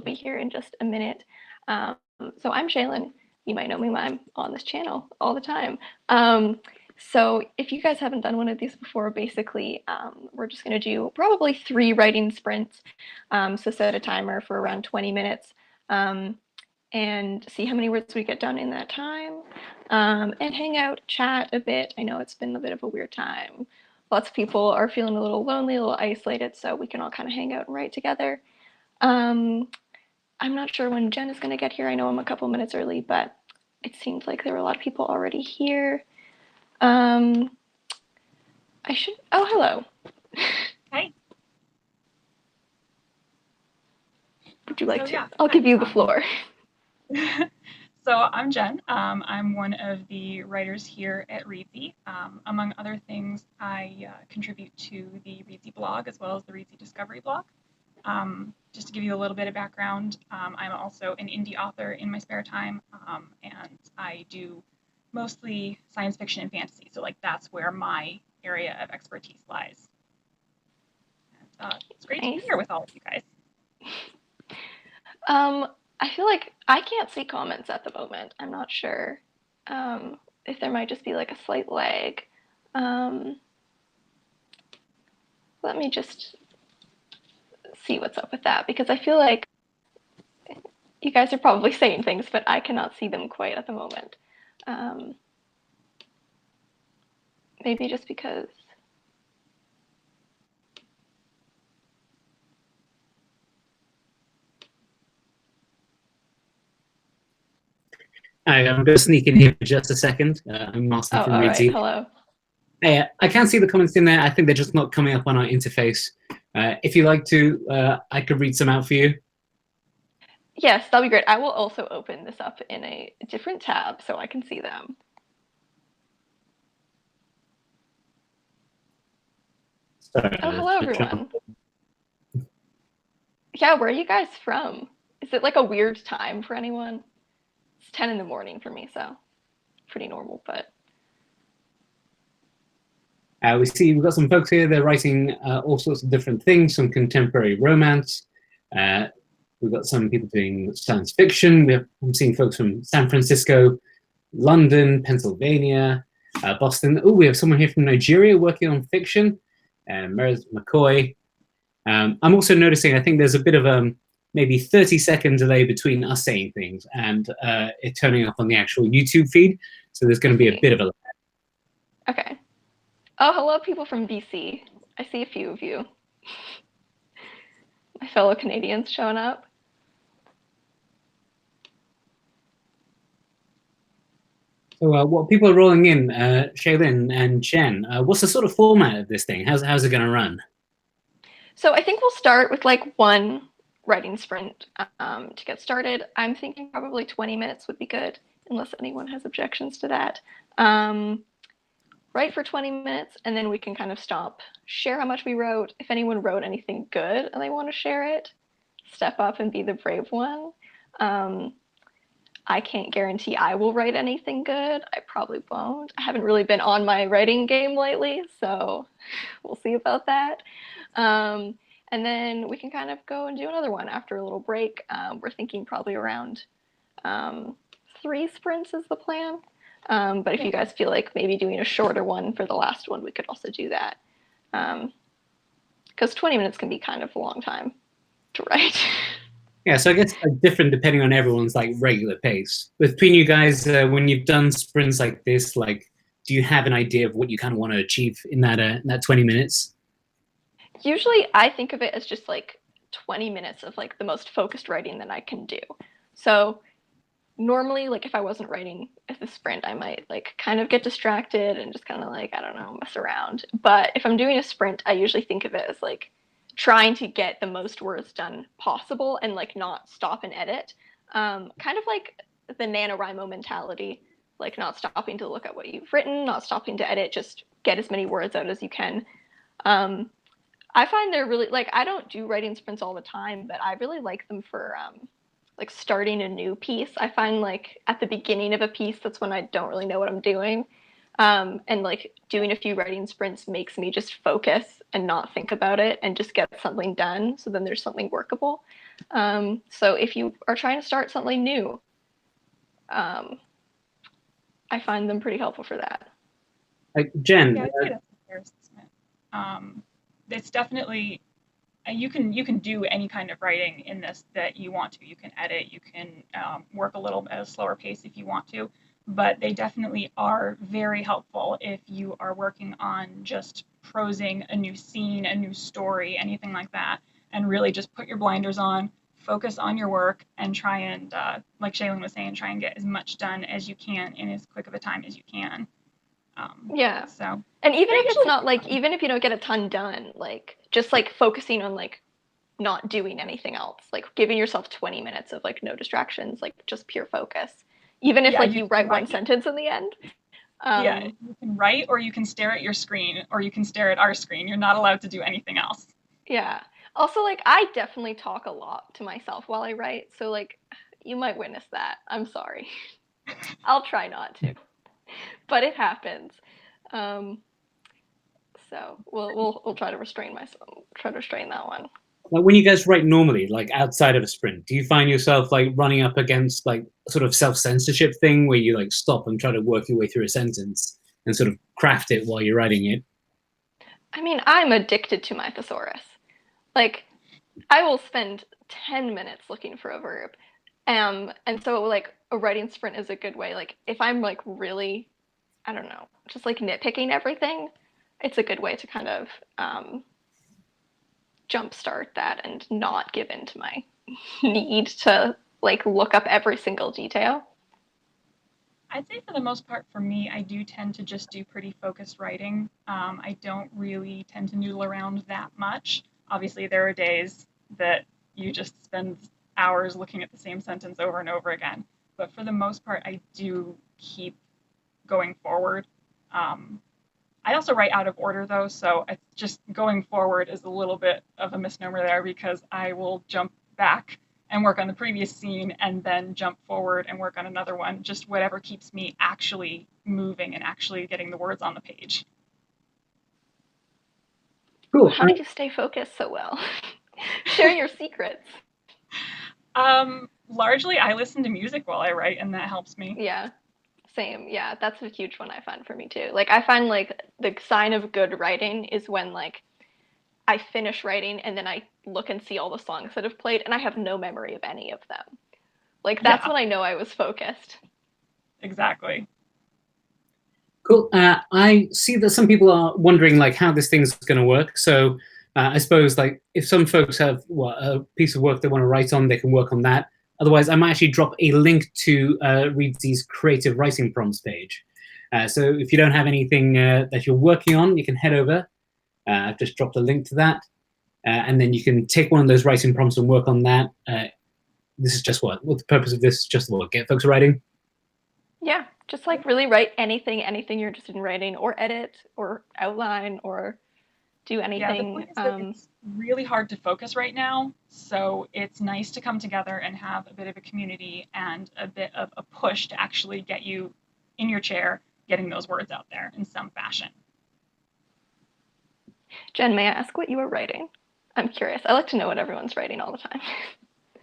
me here in just a minute. So I'm Shaelin. You might know me, I'm on this channel all the time. So if you guys haven't done one of these before, basically, we're just going to do probably 3 writing sprints. So set a timer for around 20 minutes and see how many words we get done in that time, and hang out, chat a bit. I know it's been a bit of a weird time. Lots of people are feeling a little lonely, a little isolated, so we can all kind of hang out and write together. I'm not sure when Jen is going to get here. I know I'm a couple minutes early, but it seems like there were a lot of people already here. Oh, hello. Hi. Would you like to? Yeah, I'll give you the floor. So I'm Jen. I'm one of the writers here at Reedsy. Among other things, I contribute to the Reedsy blog as well as the Reedsy Discovery blog. Just to give you a little bit of background, I'm also an indie author in my spare time, and I do mostly science fiction and fantasy. So that's where my area of expertise lies. And, it's great to be here with all of you guys. I feel like I can't see comments at the moment. I'm not sure if there might just be like a slight lag. Let me just see what's up with that, because I feel like you guys are probably saying things, but I cannot see them quite at the moment. Maybe just because. Hi, I'm going to sneak in here for just a second. I'm Martin from Reedsy. Right. Hello. Hey, I can't see the comments in there. I think they're just not coming up on our interface. If you'd like to, I could read some out for you. Yes, that'll be great. I will also open this up in a different tab so I can see them. Sorry, hello, everyone. Yeah, where are you guys from? Is it like a weird time for anyone? It's 10 in the morning for me, so pretty normal, but. We see we've got some folks here. They're writing all sorts of different things, some contemporary romance. We've got some people doing science fiction. I'm seeing folks from San Francisco, London, Pennsylvania, Boston. Oh, we have someone here from Nigeria working on fiction, Meredith McCoy. I'm also noticing, I think there's a bit of maybe 30-second delay between us saying things and it turning up on the actual YouTube feed. So there's going to be a bit of a lag. Okay. Oh, hello, people from BC. I see a few of you. My fellow Canadians showing up. So what people are rolling in, Shaelin and Jenn, what's the sort of format of this thing? How's it going to run? So I think we'll start with like one writing sprint to get started. I'm thinking probably 20 minutes would be good, unless anyone has objections to that. Write for 20 minutes, and then we can kind of stop, share how much we wrote. If anyone wrote anything good and they want to share it, step up and be the brave one. I can't guarantee I will write anything good. I probably won't. I haven't really been on my writing game lately, so we'll see about that. And then we can kind of go and do another one after a little break. We're thinking probably around 3 sprints is the plan. But if you guys feel like maybe doing a shorter one for the last one, we could also do that. Because 20 minutes can be kind of a long time to write. Yeah, so I guess different depending on everyone's regular pace. Between you guys, when you've done sprints like this, do you have an idea of what you kind of want to achieve in that 20 minutes? Usually I think of it as just 20 minutes of the most focused writing that I can do. So normally, if I wasn't writing as a sprint, I might kind of get distracted and just kind of I don't know, mess around. But if I'm doing a sprint, I usually think of it as trying to get the most words done possible and not stop and edit. Kind of like the NaNoWriMo mentality, not stopping to look at what you've written, not stopping to edit, just get as many words out as you can. I find they're really, I don't do writing sprints all the time, but I really like them for starting a new piece. I find at the beginning of a piece, that's when I don't really know what I'm doing. And doing a few writing sprints makes me just focus and not think about it and just get something done. So then there's something workable. So if you are trying to start something new, I find them pretty helpful for that. Like Jen, Yeah, I'd say that's a fair assessment. It's definitely you can do any kind of writing in this that you want to. You can edit, you can work a little at a slower pace if you want to, but they definitely are very helpful if you are working on just prosing a new scene, a new story, anything like that, and really just put your blinders on, focus on your work, and try and, like Shaelin was saying, try and get as much done as you can in as quick of a time as you can. Yeah. So, and even if it's actually not like, even if you don't get a ton done, like just like focusing on like not doing anything else, like giving yourself 20 minutes of like no distractions, like just pure focus. Even if yeah, like you write one sentence in the end. Yeah, you can write, or you can stare at your screen, or you can stare at our screen. You're not allowed to do anything else. Yeah. Also, like I definitely talk a lot to myself while I write, so like you might witness that. I'm sorry. I'll try not to, but it happens. Um, so we'll try to restrain myself. Try to restrain that one. like when you guys write normally, like outside of a sprint, do you find yourself like running up against like a sort of self-censorship thing where you like stop and try to work your way through a sentence and sort of craft it while you're writing it? I mean, I'm addicted to my thesaurus. Like, I will spend 10 minutes looking for a verb. And so like a writing sprint is a good way. Like if I'm like really, I don't know, just like nitpicking everything, it's a good way to kind of jumpstart that and not give in to my need to like look up every single detail. I'd say for the most part, for me, I do tend to just do pretty focused writing. I don't really tend to noodle around that much. Obviously, there are days that you just spend hours looking at the same sentence over and over again. But for the most part, I do keep going forward. I also write out of order though, so it's just going forward is a little bit of a misnomer there because I will jump back and work on the previous scene and then jump forward and work on another one, just whatever keeps me actually moving and actually getting the words on the page. Cool. How do you stay focused so well? Share your secrets. Largely, I listen to music while I write, and that helps me. Yeah, same. Yeah, that's a huge one I find for me too. Like I find like the sign of good writing is when like I finish writing and then I look and see all the songs that have played and I have no memory of any of them. Like that's Yeah, when I know I was focused. exactly. Cool. I see that some people are wondering like how this thing's going to work. So I suppose like if some folks have a piece of work they want to write on, they can work on that. Otherwise, I might actually drop a link to Reedsy's creative writing prompts page. So if you don't have anything that you're working on, you can head over. I've just dropped a link to that. And then you can take one of those writing prompts and work on that. This is just what the purpose of this? Just what, get folks writing? Yeah, just like really write anything you're interested in writing, or edit, or outline, or do anything. Yeah, the point is that it's really hard to focus right now, so it's nice to come together and have a bit of a community and a bit of a push to actually get you in your chair, getting those words out there in some fashion. Jen, may I ask what you are writing? I'm curious. I like to know what everyone's writing all the time.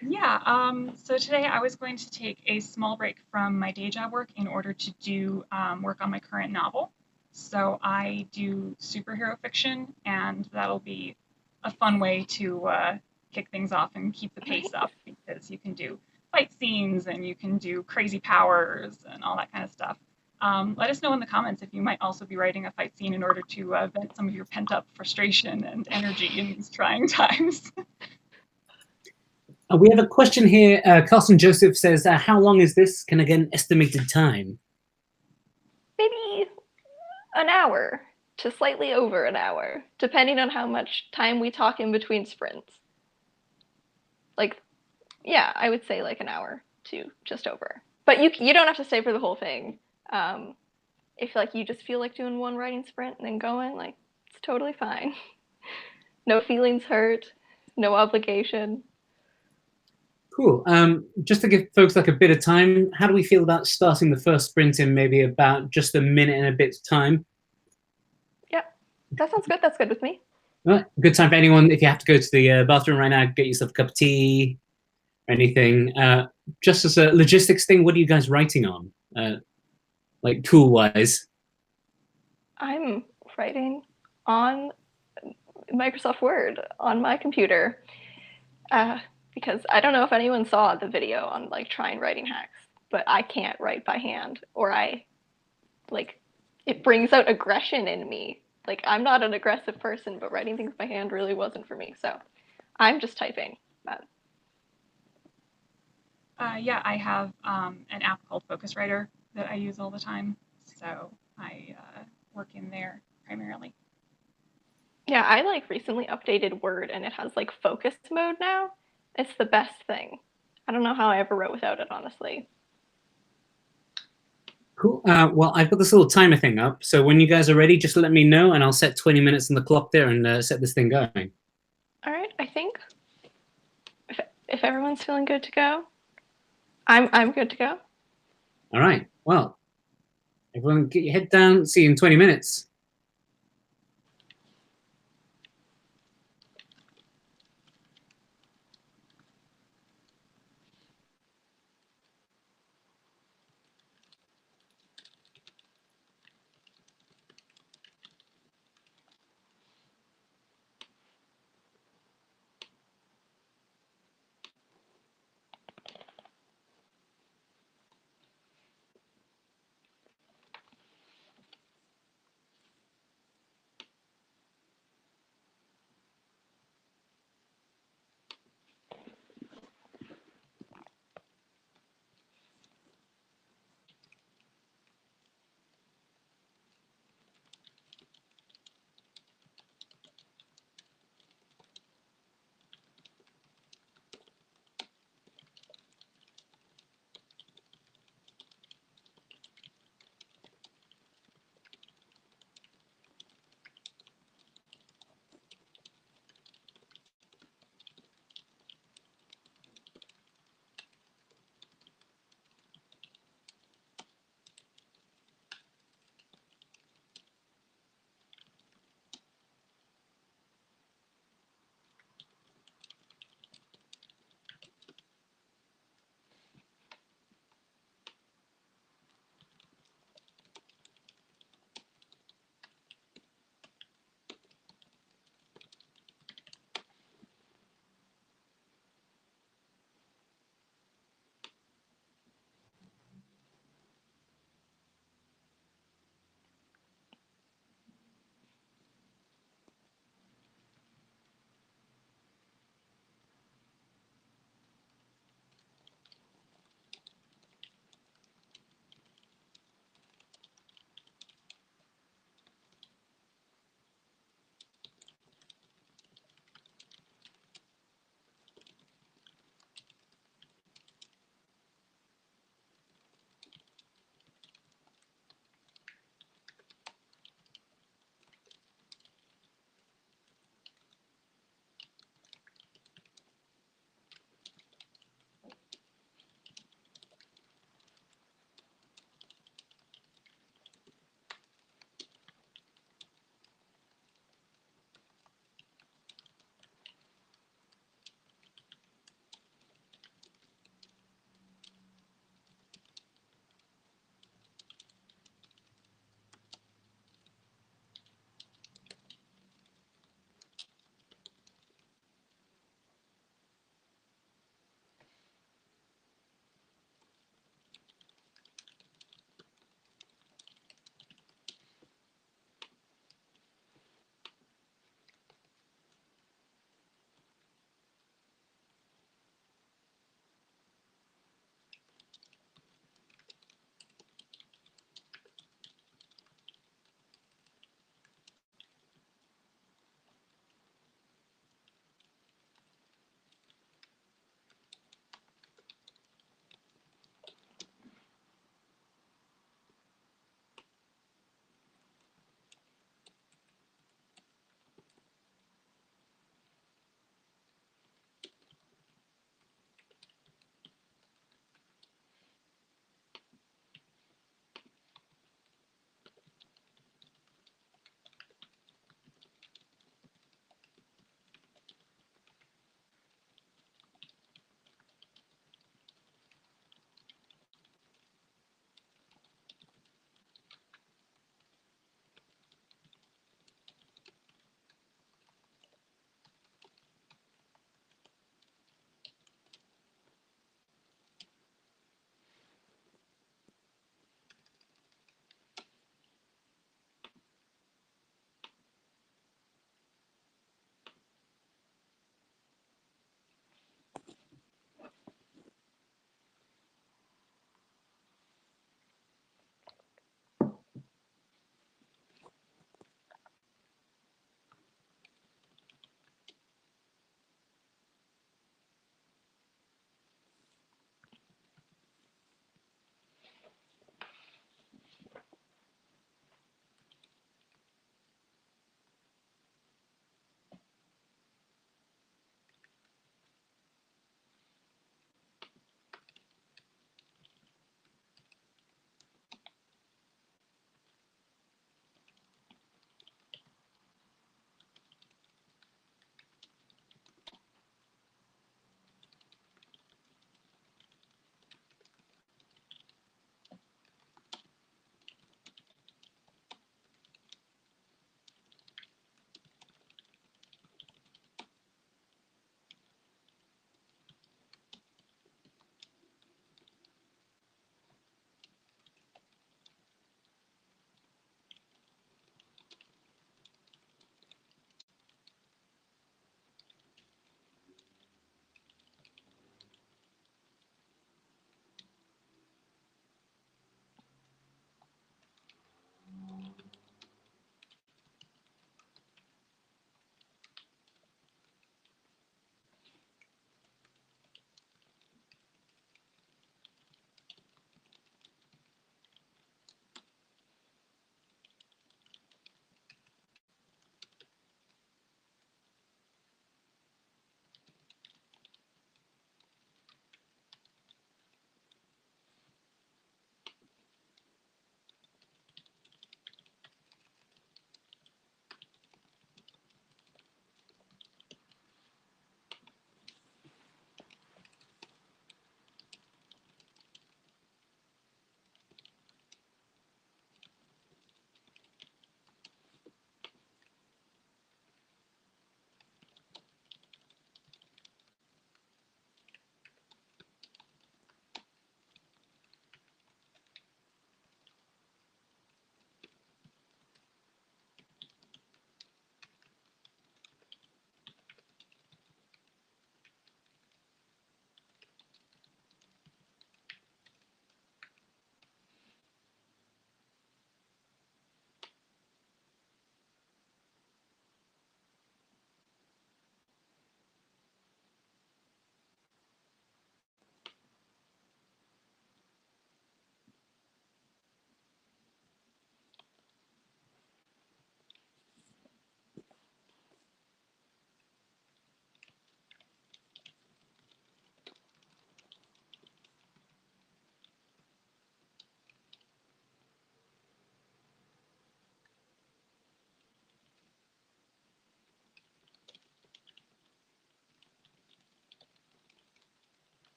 Yeah, so today I was going to take a small break from my day job work in order to do work on my current novel. So I do superhero fiction, and that'll be a fun way to kick things off and keep the pace up because you can do fight scenes and you can do crazy powers and all that kind of stuff. Let us know in the comments if you might also be writing a fight scene in order to vent some of your pent up frustration and energy in these trying times. We have a question here. Carson Joseph says, how long is this? Can I get an estimated time? Maybe an hour to slightly over an hour, depending on how much time we talk in between sprints. Like, yeah, I would say like an hour to just over. But you don't have to stay for the whole thing. If like you just feel like doing one writing sprint and then going, like it's totally fine. No feelings hurt, no obligation. Cool. Just to give folks like a bit of time, how do we feel about starting the first sprint in maybe about just a minute and a bit's time? Yeah, that sounds good. That's good with me. Right, good time for anyone. If you have to go to the bathroom right now, get yourself a cup of tea, anything. Just as a logistics thing, what are you guys writing on? Like tool wise? I'm writing on Microsoft Word on my computer because I don't know if anyone saw the video on like trying writing hacks, but I can't write by hand, or I like it brings out aggression in me. Like I'm not an aggressive person, but writing things by hand really wasn't for me. So I'm just typing. But Yeah, I have an app called Focuswriter that I use all the time, so I work in there primarily. yeah, I like recently updated Word and it has like focus mode now. It's the best thing. I don't know how I ever wrote without it, honestly. Cool. Well, I've got this little timer thing up, so when you guys are ready, just let me know, and I'll set 20 minutes on the clock there and set this thing going. All right, I think if everyone's feeling good to go, I'm good to go. All right. Well, everyone, get your head down. See you in 20 minutes.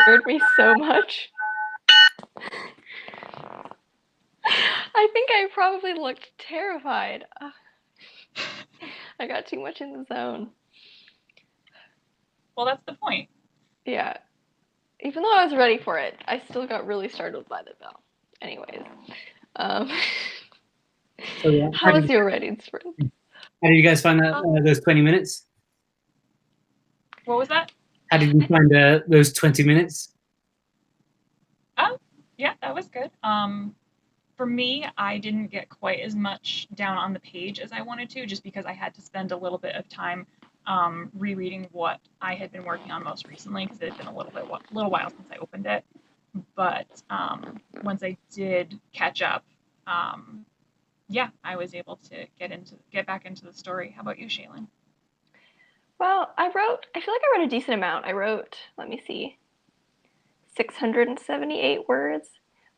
scared me so much. I think I probably looked terrified. I got too much in the zone. Well, that's the point. Yeah. Even though I was ready for it, I still got really startled by the bell. Anyways. So, How was your writing sprint? How did you guys find that those 20 minutes? What was that? How did you find those 20 minutes? Yeah, that was good. For me, I didn't get quite as much down on the page as I wanted to, just because I had to spend a little bit of time rereading what I had been working on most recently, because it had been a little while since I opened it. But once I did catch up, yeah, I was able to get back into the story. How about you, Shaelin? Well, I feel like I wrote a decent amount. I wrote, let me see, 678 words.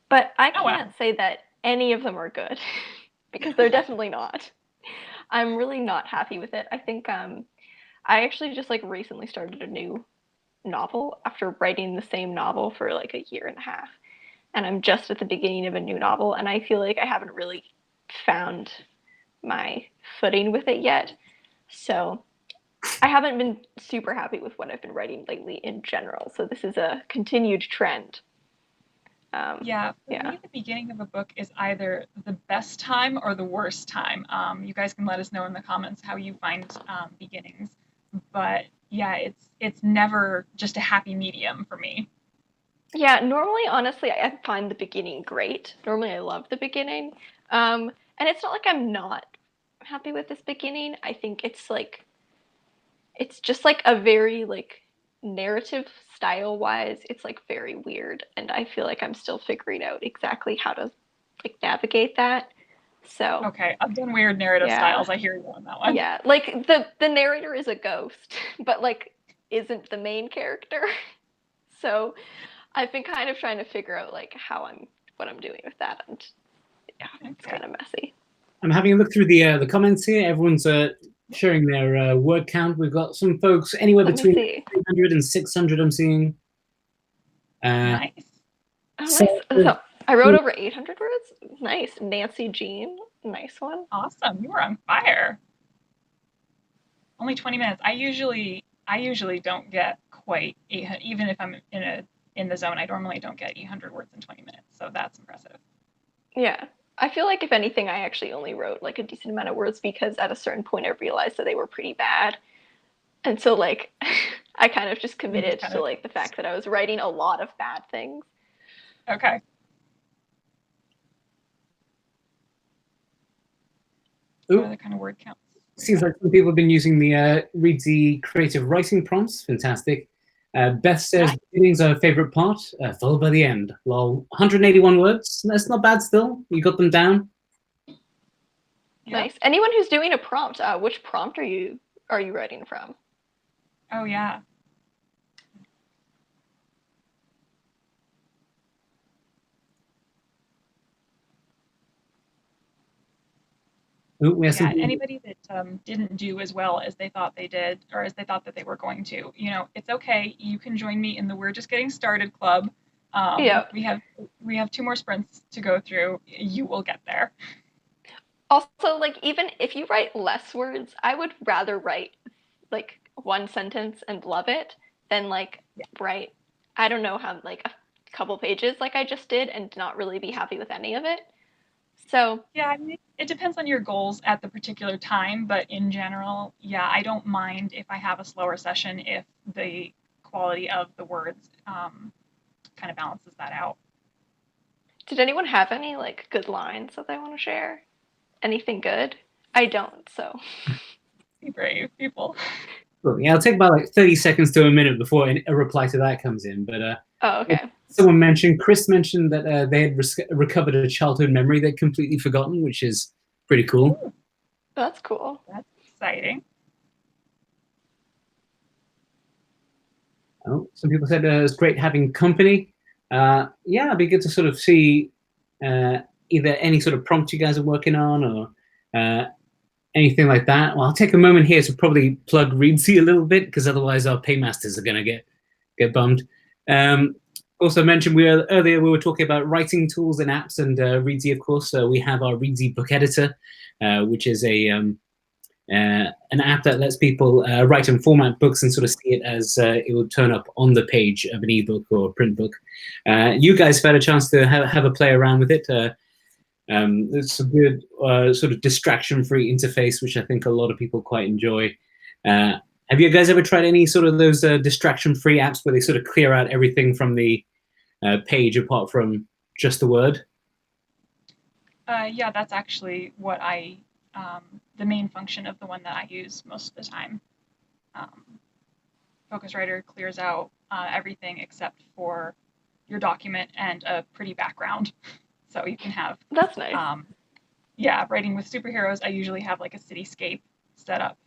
But I can't say that any of them are good, because they're definitely not. I'm really not happy with it. I think I actually just like recently started a new novel after writing the same novel for like a year and a half. And I'm just at the beginning of a new novel, and I feel like I haven't really found my footing with it yet. So I haven't been super happy with what I've been writing lately in general. So this is a continued trend. For me, the beginning of a book is either the best time or the worst time. You guys can let us know in the comments how you find beginnings. But yeah, it's never just a happy medium for me. Yeah, normally, honestly, I find the beginning great. Normally, I love the beginning. And it's not like I'm not happy with this beginning. I think it's just like a very like narrative style wise, it's like very weird, and I feel like I'm still figuring out exactly how to like navigate that. So okay, I've done weird narrative styles. I hear you on that one. Yeah, like the narrator is a ghost, but like isn't the main character. So I've been kind of trying to figure out like what I'm doing with that, and yeah, it's kind of messy. I'm having a look through the comments here. Everyone's sharing their word count. We've got some folks anywhere between 300 and 600. I'm seeing. Nice. Oh, nice. So I wrote over 800 words. Nice. Nancy Jean. Nice one. Awesome. You were on fire. Only 20 minutes. I usually don't get quite 800, even if I'm in the zone. I normally don't get 800 words in 20 minutes. So that's impressive. Yeah. I feel like if anything, I actually only wrote like a decent amount of words because at a certain point I realized that they were pretty bad. And so like I kind of just committed to like the fact that I was writing a lot of bad things. Okay. What other kind of word counts? Seems like some people have been using the Reedsy creative writing prompts. Fantastic. Beth says beginnings are her favorite part, followed by the end. Lol. 181 words. That's not bad still. You got them down. Nice. Anyone who's doing a prompt, which prompt are you writing from? Oh yeah. Anybody that didn't do as well as they thought they did, or as they thought that they were going to, it's okay. You can join me in the We're Just Getting Started club. We have 2 more sprints to go through. You will get there. Also, like, even if you write less words, I would rather write like 1 sentence and love it than like write, I don't know, how like a couple pages like I just did and not really be happy with any of it. So yeah, I mean, it depends on your goals at the particular time, but in general, yeah, I don't mind if I have a slower session if the quality of the words kind of balances that out. Did anyone have any like good lines that they want to share? Anything good? I don't, so. Be brave, people. Cool. Yeah, it'll take about like 30 seconds to a minute before a reply to that comes in. But oh, okay. Chris mentioned that they had recovered a childhood memory they'd completely forgotten, which is pretty cool. Ooh, that's cool. That's exciting. Oh, some people said it was great having company. Yeah, it'd be good to sort of see either any sort of prompt you guys are working on or anything like that. Well, I'll take a moment here to probably plug Reedsy a little bit, because otherwise our paymasters are going to get bummed. Also mentioned earlier we were talking about writing tools and apps, and Reedsy, of course. So we have our Reedsy book editor, which is an app that lets people write and format books and sort of see it as it will turn up on the page of an ebook or a print book. You guys have had a chance to have a play around with it. It's a good sort of distraction-free interface, which I think a lot of people quite enjoy. Have you guys ever tried any sort of those distraction-free apps where they sort of clear out everything from the page apart from just the word? Yeah, that's actually what the main function of the one that I use most of the time. Focuswriter clears out everything except for your document and a pretty background. So you can have... That's nice. Yeah, writing with superheroes, I usually have like a cityscape set up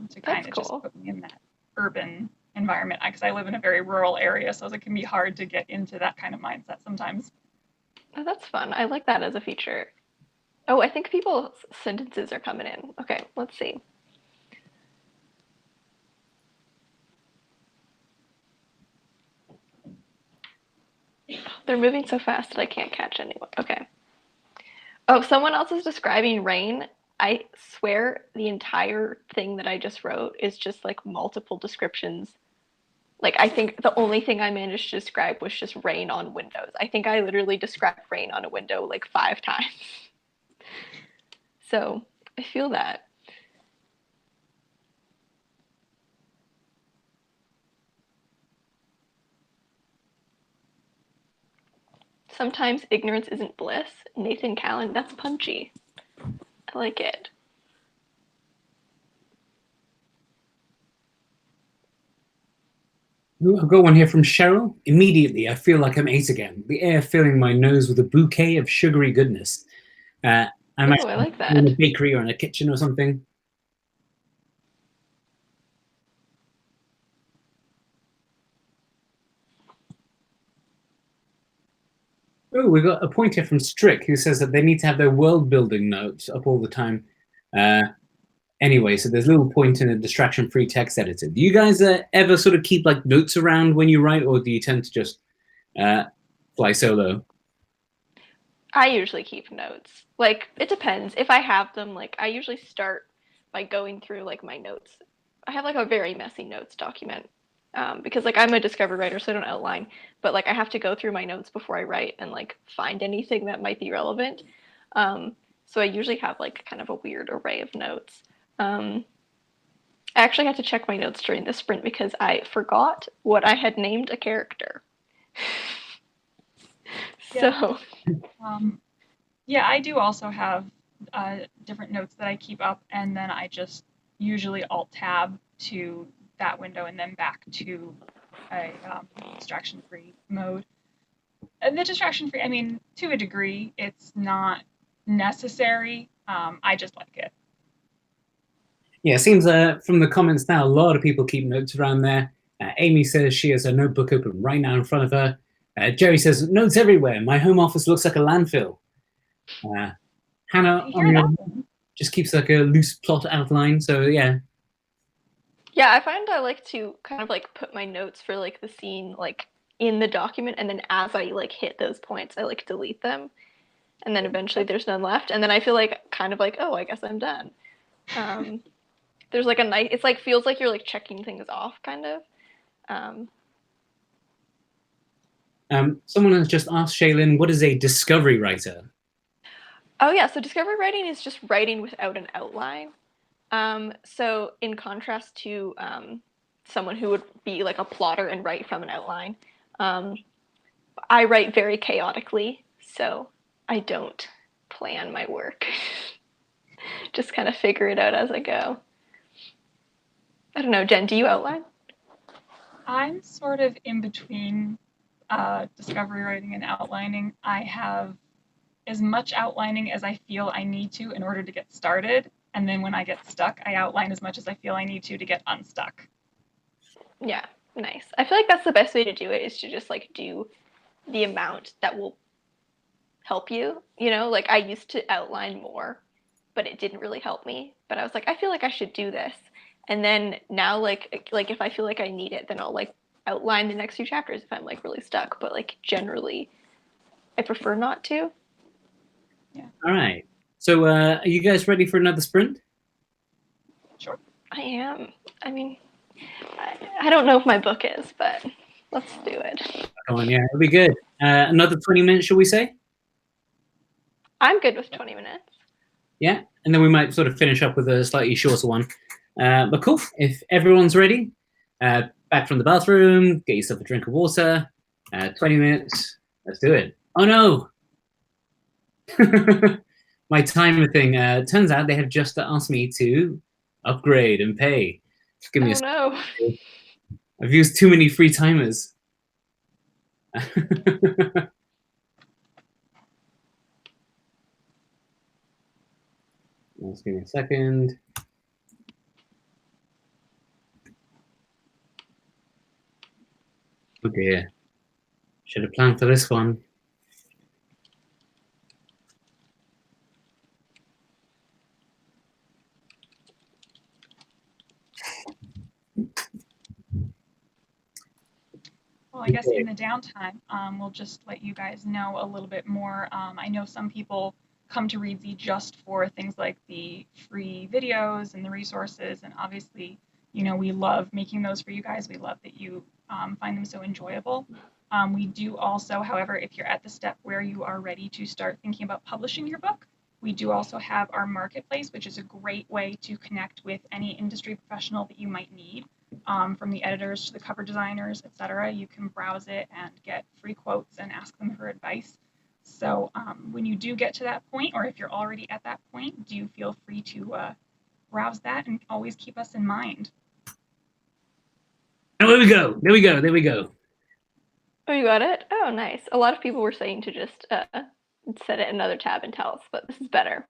to kind of cool. just put me in that urban environment, because I live in a very rural area, so it can be hard to get into that kind of mindset sometimes. Oh, that's fun. I like that as a feature. Oh, I think people's sentences are coming in. Okay, let's see. They're moving so fast that I can't catch anyone. Okay. Oh, someone else is describing rain. I swear the entire thing that I just wrote is just like multiple descriptions. Like, I think the only thing I managed to describe was just rain on windows. I think I literally described rain on a window like 5 times. So I feel that. Sometimes ignorance isn't bliss. Nathan Callan, that's punchy. I like it. I've got one here from Cheryl. Immediately, I feel like I'm 8 again. The air filling my nose with a bouquet of sugary goodness. I like that. In a bakery or in a kitchen or something. Oh, we got a point here from Strick who says that they need to have their world building notes up all the time. Anyway, so there's a little point in a distraction-free text editor. Do you guys ever sort of keep like notes around when you write, or do you tend to just fly solo? I usually keep notes. Like, it depends. If I have them, like, I usually start by going through like my notes. I have like a very messy notes document. Because like I'm a discovery writer, so I don't outline, but like I have to go through my notes before I write and like find anything that might be relevant. So I usually have like kind of a weird array of notes. I actually had to check my notes during this sprint because I forgot what I had named a character. So yeah, I do also have different notes that I keep up, and then I just usually alt tab to that window and then back to a distraction-free mode. And the distraction-free, I mean, to a degree, it's not necessary. I just like it. Yeah, it seems from the comments now, a lot of people keep notes around there. Amy says she has a notebook open right now in front of her. Jerry says, notes everywhere. My home office looks like a landfill. Hannah just keeps like a loose plot outline. So yeah. Yeah, I find I like to kind of like put my notes for like the scene like in the document, and then as I like hit those points, I like delete them, and then eventually there's none left, and then I feel like kind of like, oh, I guess I'm done. There's like a nice, it's like feels like you're like checking things off, kind of. Someone has just asked Shaelin, what is a discovery writer? Oh yeah, so discovery writing is just writing without an outline. So in contrast to someone who would be like a plotter and write from an outline, I write very chaotically, so I don't plan my work. Just kind of figure it out as I go. I don't know, Jen, do you outline? I'm sort of in between discovery writing and outlining. I have as much outlining as I feel I need to in order to get started, and then when I get stuck, I outline as much as I feel I need to get unstuck. Yeah, nice. I feel like that's the best way to do it, is to just like do the amount that will help you. You know, like I used to outline more, but it didn't really help me. But I was like, I feel like I should do this. And then now like if I feel like I need it, then I outline the next few chapters if I'm like really stuck. But like generally, I prefer not to. All right. So are you guys ready for another sprint? Sure. I am. I mean, I don't know if my book is, but let's do it. Come on, yeah, it'll be good. Another 20 minutes, shall we say? I'm good with 20 minutes. Yeah, and then we might sort of finish up with a slightly shorter one. But cool, if everyone's ready, back from the bathroom, get yourself a drink of water, 20 minutes, let's do it. Oh no! My timer thing, turns out they have just asked me to upgrade and pay. Give me Oh no. I've used too many free timers. Just give me a second. Oh dear. Should have planned for this one. Well, I guess in the downtime, we'll just let you guys know a little bit more. I know some people come to Reedsy just for things like the free videos and the resources, and obviously, you know, we love making those for you guys. We love that you find them so enjoyable. We do also, however, if you're at the step where you are ready to start thinking about publishing your book, we do also have our marketplace, which is a great way to connect with any industry professional that you might need. From the editors to the cover designers, etc. You can browse it and get free quotes and ask them for advice. So when you do get to that point, or if you're already at that point, do feel free to browse that and always keep us in mind. Oh, there we go. There we go. There we go. Oh, you got it? Oh, nice. A lot of people were saying to just set it in another tab and tell us, but this is better.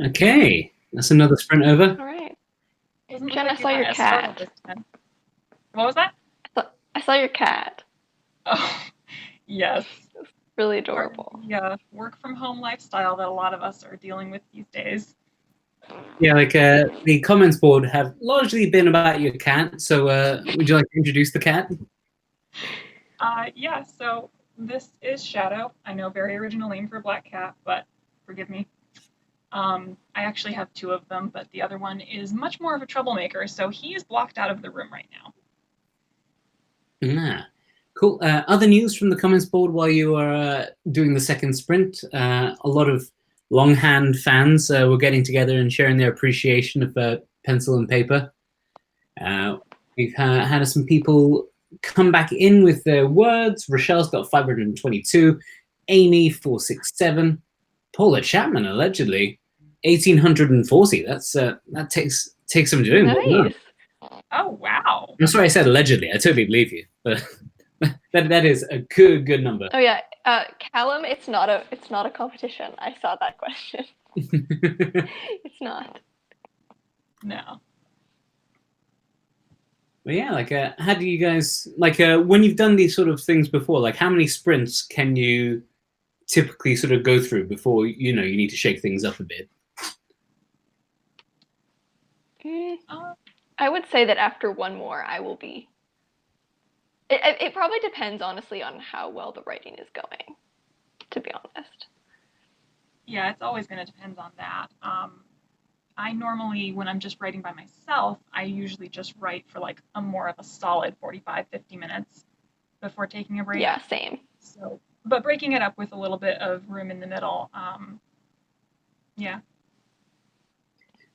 Okay, that's another sprint over. All right. Doesn't look Jen, I like you saw got your as startled cat. this time. What was that? I saw your cat. Oh, yes. Really Part of adorable. the work from home lifestyle that a lot of us are dealing with these days. Yeah, like the comments board have largely been about your cat. So, would you like to introduce the cat? Yeah, so this is Shadow. I know, very original name for a black cat, but forgive me. I actually have two of them, but the other one is much more of a troublemaker, so he is blocked out of the room right now. Cool. Other news from the comments board while you were doing the second sprint? A lot of longhand fans were getting together and sharing their appreciation of pencil and paper. We've had some people come back in with their words. Rochelle's got 522, Amy 467, Paula Chapman allegedly 1840. That takes some doing. Nice. Oh, wow. I'm sorry I said allegedly. I totally believe you, but that is a good number. Oh yeah, Callum, it's not a competition. I saw that question. It's not. No. But yeah, like, how do you guys like when you've done these sort of things before? Like, how many sprints can you typically sort of go through before you need to shake things up a bit? I would say that after one more, I will be. It probably depends, honestly, on how well the writing is going. To be honest. Yeah, it's always going to depend on that. I normally, when I'm just writing by myself, I usually just write for like a more of a solid 45, 50 minutes before taking a break. Yeah, same. So, but breaking it up with a little bit of room in the middle, yeah.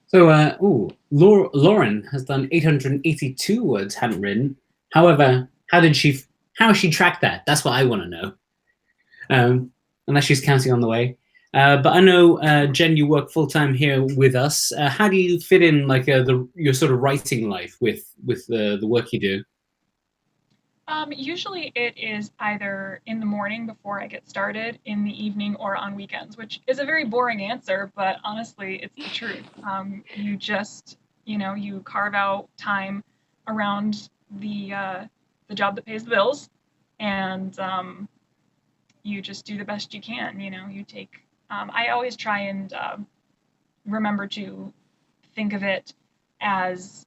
So, Lauren has done 882 words hadn't written. However, how has she tracked that? That's what I want to know. Unless she's counting on the way. But I know, Jen, you work full time here with us. How do you fit in like your sort of writing life with the work you do? Usually it is either in the morning before I get started, in the evening, or on weekends, which is a very boring answer, but honestly, it's the truth. You just, you carve out time around the job that pays the bills, and you just do the best you can. You take. I always try and remember to think of it as,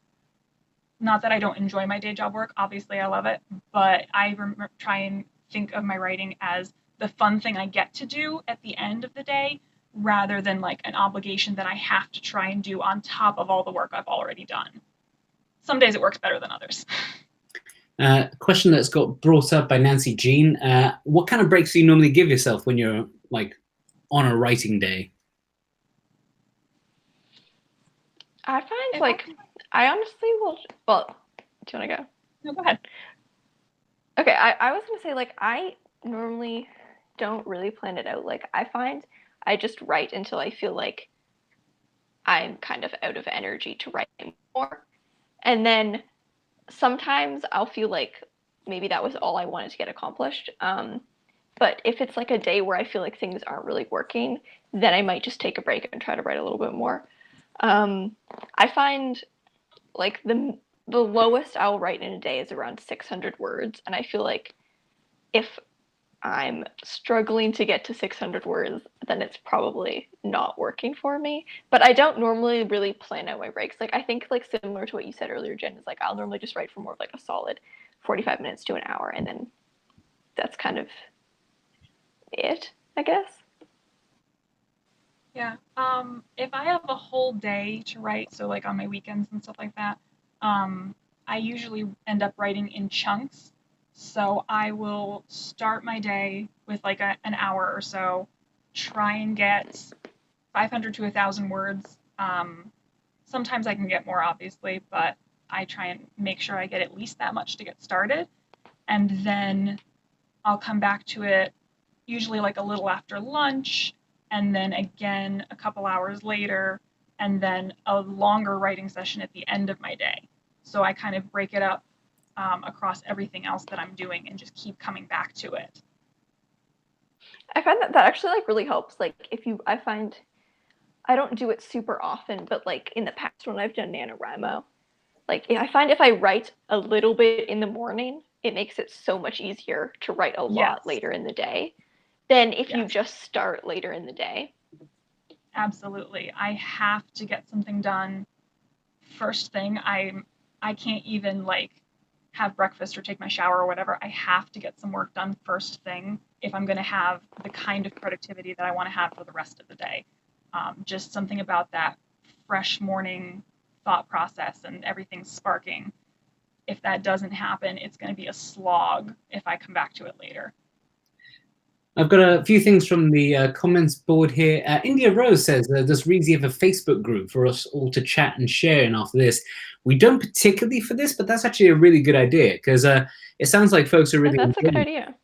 not that I don't enjoy my day job work, obviously I love it, but I try and think of my writing as the fun thing I get to do at the end of the day, rather than like an obligation that I have to try and do on top of all the work I've already done. Some days it works better than others. A question that's got brought up by Nancy Jean. What kind of breaks do you normally give yourself when you're like on a writing day? I find I honestly will. Well, do you want to go? No, go ahead. Okay, I was gonna say, like, I normally don't really plan it out. Like, I find I just write until I feel like I'm kind of out of energy to write more, and then sometimes I'll feel like maybe that was all I wanted to get accomplished. But if it's like a day where I feel like things aren't really working, then I might just take a break and try to write a little bit more. I find like the lowest I'll write in a day is around 600 words, and I feel like if I'm struggling to get to 600 words, then it's probably not working for me. But I don't normally really plan out my breaks. Like, I think, like, similar to what you said earlier, Jen, is like I'll normally just write for more of like a solid 45 minutes to an hour, and then that's kind of it, I guess. Yeah. If I have a whole day to write, so like on my weekends and stuff like that, I usually end up writing in chunks. So I will start my day with like an hour or so, try and get 500 to 1,000 words. Sometimes I can get more, obviously, but I try and make sure I get at least that much to get started. And then I'll come back to it usually like a little after lunch, and then again a couple hours later, and then a longer writing session at the end of my day. So I kind of break it up across everything else that I'm doing and just keep coming back to it. I find that actually like really helps. Like, I find I don't do it super often, but like in the past when I've done NaNoWriMo, like I find if I write a little bit in the morning, it makes it so much easier to write a lot Yes. later in the day than if you Yes. just start later in the day. Absolutely. I have to get something done first thing. I can't even like have breakfast or take my shower or whatever. I have to get some work done first thing if I'm going to have the kind of productivity that I want to have for the rest of the day. Just something about that fresh morning thought process and everything sparking. If that doesn't happen, it's going to be a slog if I come back to it later. I've got a few things from the comments board here. India Rose says, does Reedsy have a Facebook group for us all to chat and share in after this? We don't particularly for this, but that's actually a really good idea because it sounds like folks are really That's a good enjoying it. idea.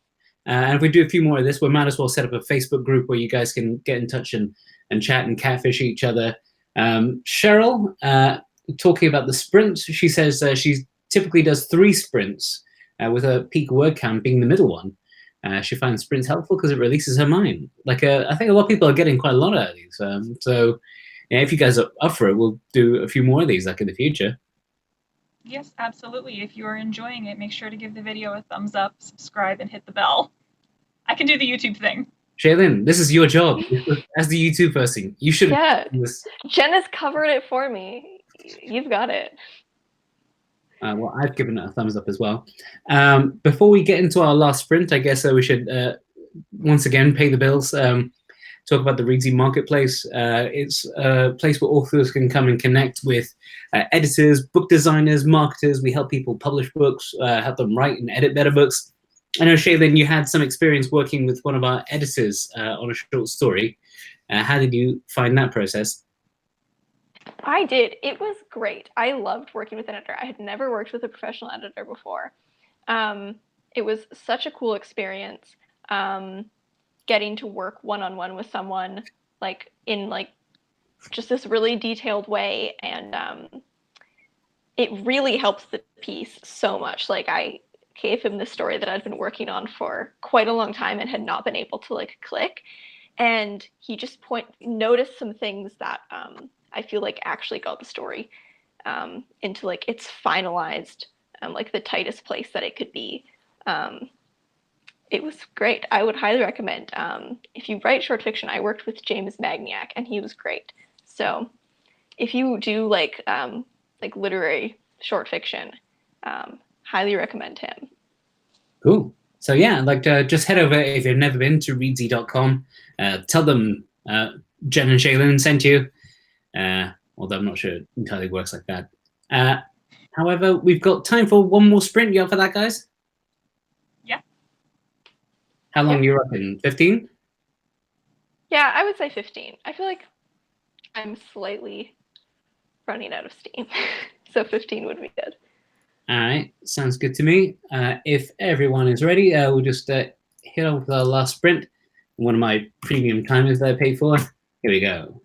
And if we do a few more of this, we might as well set up a Facebook group where you guys can get in touch and chat and catfish each other. Cheryl, talking about the sprints, she says she typically does 3 sprints with her peak word count being the middle one. She finds sprints helpful because it releases her mind. Like I think a lot of people are getting quite a lot out of these. So yeah, if you guys are up for it, we'll do a few more of these like in the future. Yes, absolutely. If you are enjoying it, make sure to give the video a thumbs up, subscribe, and hit the bell. I can do the YouTube thing. Shaelin, this is your job as the YouTube person. You should. Yeah. This. Jen has covered it for me. You've got it. Well, I've given it a thumbs up as well. Before we get into our last sprint, I guess we should once again pay the bills. Talk about the Reedsy Marketplace. It's a place where authors can come and connect with editors, book designers, marketers. We help people publish books, help them write and edit better books. I know, Shaelin, you had some experience working with one of our editors on a short story. How did you find that process? I did. It was great. I loved working with an editor. I had never worked with a professional editor before. It was such a cool experience. Getting to work one-on-one with someone like in like just this really detailed way, and it really helps the piece so much. Like I gave him the story that I'd been working on for quite a long time and had not been able to like click, and he just noticed some things that I feel like actually got the story into like its finalized like the tightest place that it could be. It was great. I would highly recommend. If you write short fiction, I worked with James Magniac, and he was great. So if you do like literary short fiction, highly recommend him. Cool. So yeah, like just head over if you've never been to reedsy.com. Tell them Jen and Shaelin sent you. Although I'm not sure it entirely works like that. However, we've got time for one more sprint. You up for that, guys? Yeah. How long are you up in? 15? Yeah, I would say 15. I feel like I'm slightly running out of steam. So 15 would be good. All right, sounds good to me. If everyone is ready, we'll just hit on with our last sprint. One of my premium timers that I pay for. Here we go.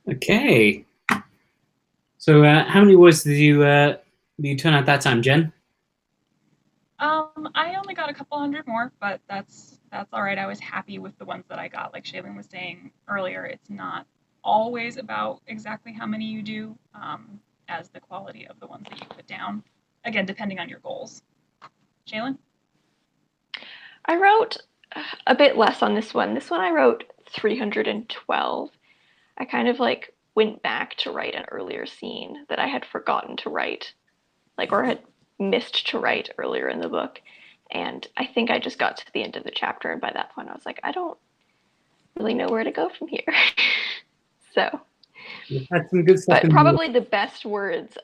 Okay. So, how many words did you turn out that time, Jen? I only got a couple hundred more, but that's all right. I was happy with the ones that I got. Like Shaelin was saying earlier, it's not always about exactly how many you do, as the quality of the ones that you put down. Again, depending on your goals. Shaelin? I wrote a bit less on this one. This one I wrote 312. I kind of like went back to write an earlier scene that I had forgotten to write, like, or had missed to write earlier in the book. And I think I just got to the end of the chapter, and by that point I was like, I don't really know where to go from here. So, You've had some good stuff but in probably the best words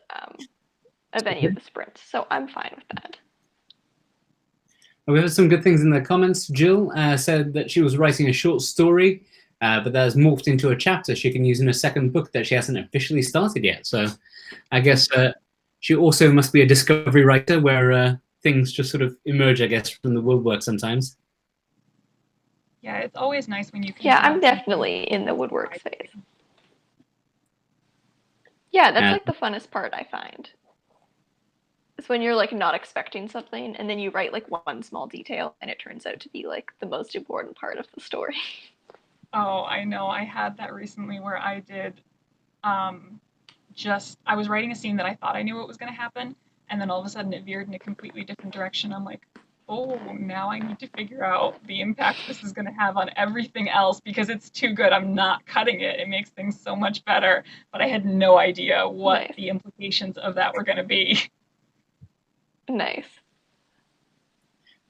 of any of the sprints, so I'm fine with that. We have some good things in the comments. Jill said that she was writing a short story, but that has morphed into a chapter she can use in a second book that she hasn't officially started yet. So I guess she also must be a discovery writer where things just sort of emerge, I guess, from the woodwork sometimes. Yeah, it's always nice when you can. Yeah, I'm definitely in the woodwork phase. Yeah, that's like the funnest part, I find. It's when you're like not expecting something and then you write like one small detail and it turns out to be like the most important part of the story. Oh, I know. I had that recently where I did I was writing a scene that I thought I knew what was going to happen, and then all of a sudden it veered in a completely different direction. I'm like, oh, now I need to figure out the impact this is going to have on everything else because it's too good. I'm not cutting it. It makes things so much better, but I had no idea what Nice. the implications of that were going to be. Nice.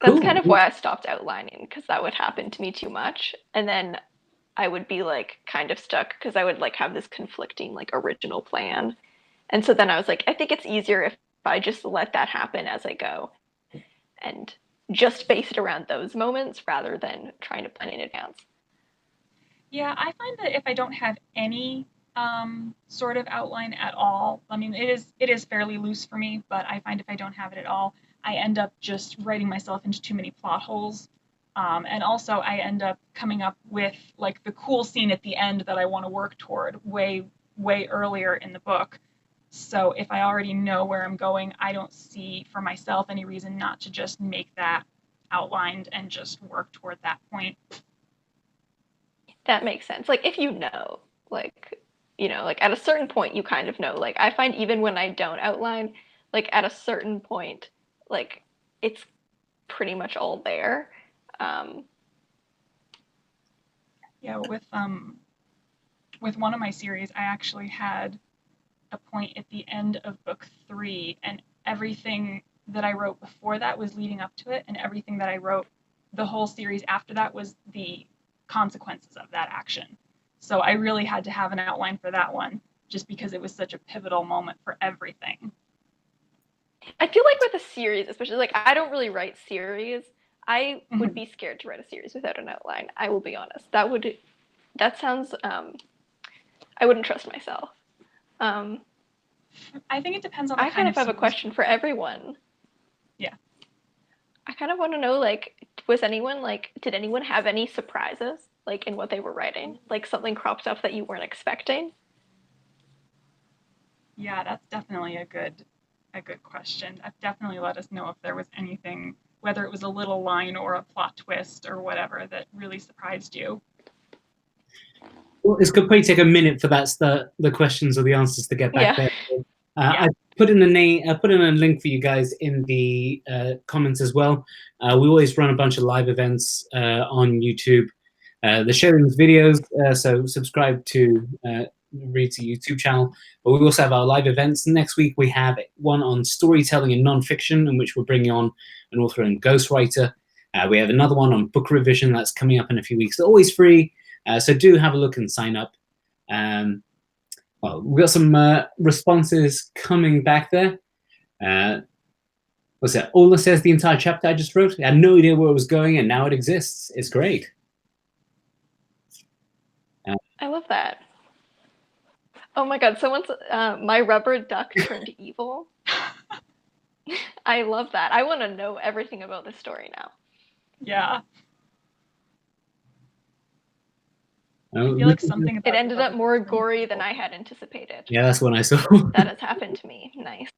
Cool. That's kind of why I stopped outlining, because that would happen to me too much. And then I would be like kind of stuck because I would like have this conflicting like original plan. And so then I was like, I think it's easier if I just let that happen as I go and just base it around those moments rather than trying to plan in advance. Yeah, I find that if I don't have any sort of outline at all, I mean, it is fairly loose for me, but I find if I don't have it at all, I end up just writing myself into too many plot holes. And also, I end up coming up with like the cool scene at the end that I want to work toward way earlier in the book. So if I already know where I'm going, I don't see for myself any reason not to just make that outlined and just work toward that point. That makes sense. Like if you know, like, you know, like at a certain point you kind of know. Like I find even when I don't outline, like at a certain point, like it's pretty much all there. Yeah, with one of my series, I actually had a point at the end of book 3, and everything that I wrote before that was leading up to it, and everything that I wrote the whole series after that was the consequences of that action. So I really had to have an outline for that one, just because it was such a pivotal moment for everything. I feel like with a series, especially like I don't really write series. I would be scared to write a series without an outline. I will be honest. That sounds I wouldn't trust myself. I think it depends on the I kind of have a series. question for everyone. Yeah. I kind of want to know, like, did anyone have any surprises, like, in what they were writing? Like, something cropped up that you weren't expecting? Yeah, that's definitely a good question. Definitely let us know if there was anything, whether it was a little line or a plot twist or whatever, that really surprised you. Well, it's going to probably take a minute for the questions or the answers to get back there. I put in a link for you guys in the comments as well. We always run a bunch of live events on YouTube. The Shaylen's videos, so subscribe to Reedsy YouTube channel. But we also have our live events. Next week we have one on storytelling and nonfiction, in which we're bringing on an author and ghostwriter. We have another one on book revision that's coming up in a few weeks. They're always free. So do have a look and sign up. Well, we've got some responses coming back there. What's that? Ola says the entire chapter I just wrote. I had no idea where it was going, and now it exists. It's great. I love that. Oh my god, someone's my rubber duck turned evil. I love that. I want to know everything about this story now. Yeah. I feel like something about It ended up more really gory than cool. I had anticipated. Yeah, that's what I saw. That has happened to me. Nice.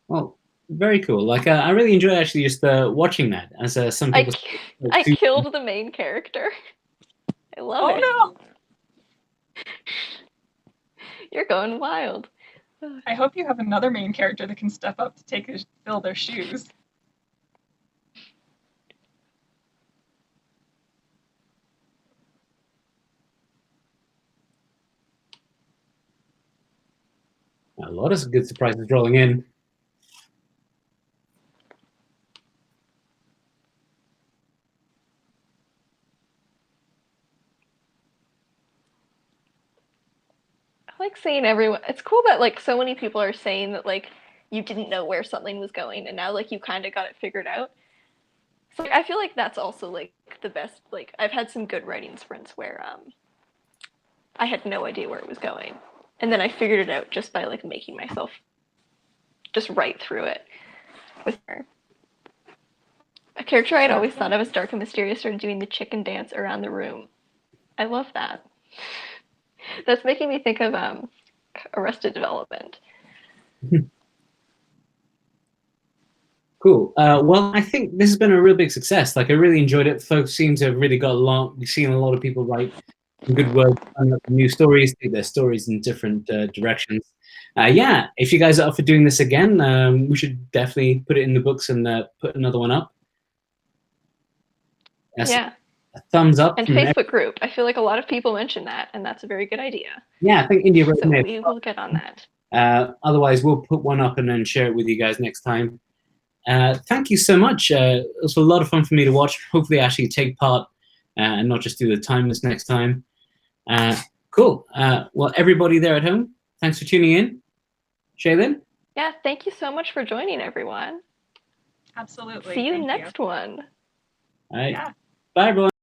Well, very cool. Like, I really enjoy actually just watching that. As some people, I killed the main character. I love Oh it. no! You're going wild. I hope you have another main character that can step up to fill their shoes. a lot of good surprises rolling in. I like seeing everyone. It's cool that like so many people are saying that like you didn't know where something was going, and now like you kind of got it figured out. So like, I feel like that's also like the best. Like I've had some good writing sprints where I had no idea where it was going, and then I figured it out just by like making myself just write through it with her. A character I'd always thought of as dark and mysterious started doing the chicken dance around the room. I love that. That's making me think of Arrested Development. Cool. Well, I think this has been a real big success. Like, I really enjoyed it. Folks seem to have really got along. We've seen a lot of people write some good work, new stories, take their stories in different directions. Yeah, if you guys are up for doing this again, we should definitely put it in the books and put another one up. Yeah. A thumbs up. And Facebook group. I feel like a lot of people mention that, and that's a very good idea. Yeah, I think India wrote So we will get on that. Otherwise, we'll put one up and then share it with you guys next time. Thank you so much. It was a lot of fun for me to watch. Hopefully, actually take part and not just do the timeless next time. Cool. Well, everybody there at home, thanks for tuning in. Shaelin? Yeah, thank you so much for joining, everyone. Absolutely. See you next one. All right. Yeah. Bye, everyone.